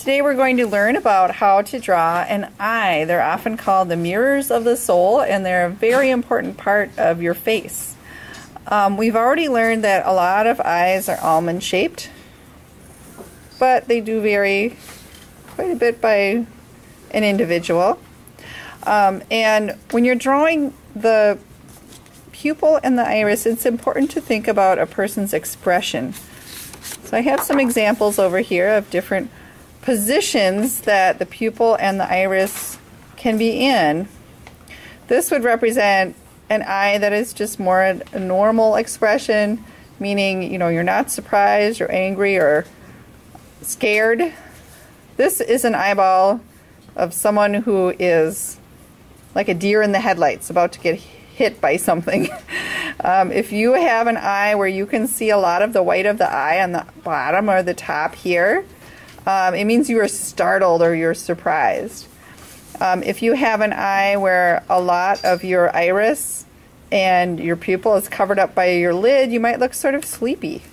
Today we're going to learn about how to draw an eye. They're often called the mirrors of the soul, and they're a very important part of your face. We've already learned that a lot of eyes are almond shaped, but they do vary quite a bit by an individual. And when you're drawing the pupil and the iris, it's important to think about a person's expression. So I have some examples over here of different positions that the pupil and the iris can be in. This would represent an eye that is just more a normal expression, meaning, you're not surprised or angry or scared. This is an eyeball of someone who is like a deer in the headlights, about to get hit by something. If you have an eye where you can see a lot of the white of the eye on the bottom or the top here, it means you are startled or you're surprised. If you have an eye where a lot of your iris and your pupil is covered up by your lid, you might look sort of sleepy.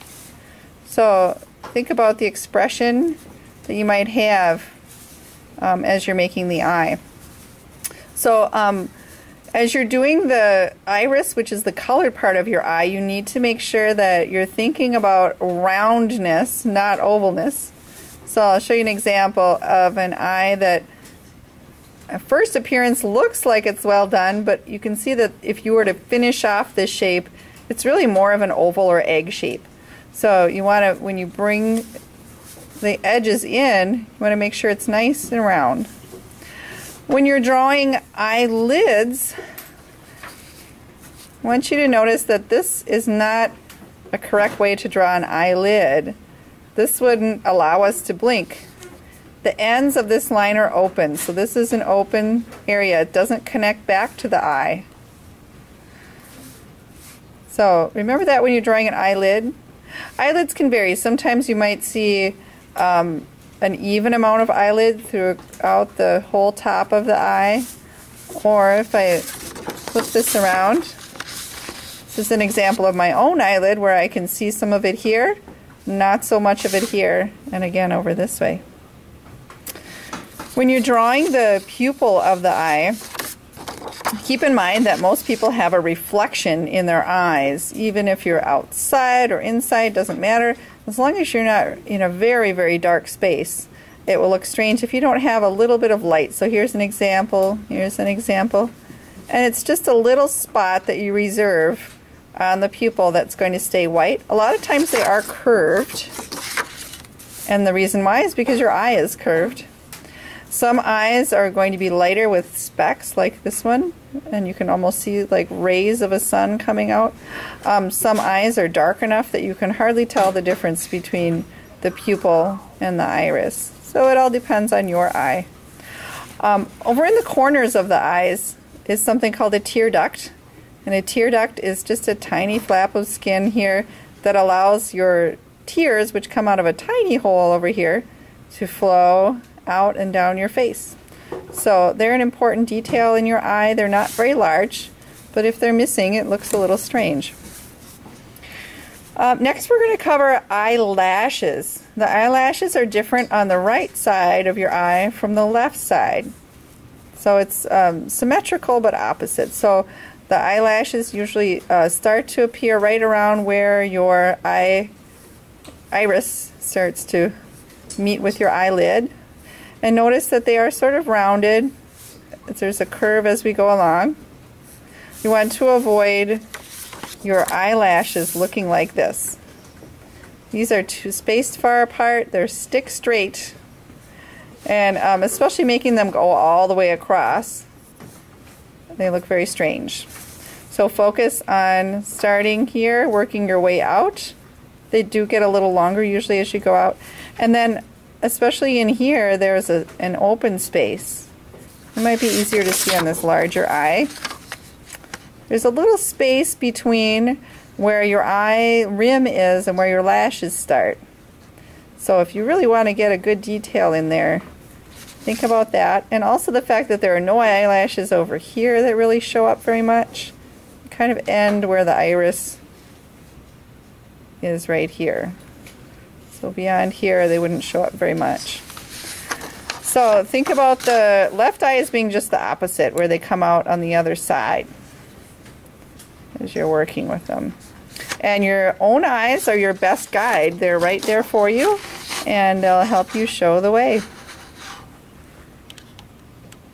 So think about the expression that you might have as you're making the eye. So as you're doing the iris, which is the colored part of your eye, you need to make sure that you're thinking about roundness, not ovalness. So I'll show you an example of an eye that at first appearance looks like it's well done, but you can see that if you were to finish off this shape, it's really more of an oval or egg shape. So you want to, when you bring the edges in, you want to make sure it's nice and round. When you're drawing eyelids, I want you to notice that this is not a correct way to draw an eyelid. This wouldn't allow us to blink. The ends of this line are open, so this is an open area. It doesn't connect back to the eye. So remember that when you're drawing an eyelid. Eyelids can vary. Sometimes you might see an even amount of eyelid throughout the whole top of the eye. Or if I flip this around, this is an example of my own eyelid where I can see some of it here, not so much of it here, and again over this way. When you're drawing the pupil of the eye, keep in mind that most people have a reflection in their eyes. Even if you're outside or inside, doesn't matter. As long as you're not in a very, very dark space, it will look strange if you don't have a little bit of light. So here's an example, here's an example. And it's just a little spot that you reserve on the pupil that's going to stay white. A lot of times they are curved, and the reason why is because your eye is curved. Some eyes are going to be lighter with specks like this one, and you can almost see like rays of a sun coming out. Some eyes are dark enough that you can hardly tell the difference between the pupil and the iris. So it all depends on your eye. Over in the corners of the eyes is something called a tear duct. And a tear duct is just a tiny flap of skin here that allows your tears, which come out of a tiny hole over here, to flow out and down your face. So they're an important detail in your eye. They're not very large, but if they're missing, it looks a little strange. Next we're going to cover eyelashes. The eyelashes are different on the right side of your eye from the left side. So it's symmetrical but opposite. So the eyelashes usually start to appear right around where your iris starts to meet with your eyelid. And notice that they are sort of rounded. There's a curve as we go along. You want to avoid your eyelashes looking like this. These are too spaced far apart. They're stick straight. And especially making them go all the way across, they look very strange. So focus on starting here, working your way out. They do get a little longer usually as you go out. And then especially in here, there's an open space. It might be easier to see on this larger eye. There's a little space between where your eye rim is and where your lashes start. So if you really want to get a good detail in there, think about that. And also the fact that there are no eyelashes over here that really show up very much. Kind of end where the iris is right here. So beyond here, they wouldn't show up very much. So think about the left eye as being just the opposite, where they come out on the other side as you're working with them. And your own eyes are your best guide. They're right there for you, and they'll help you show the way.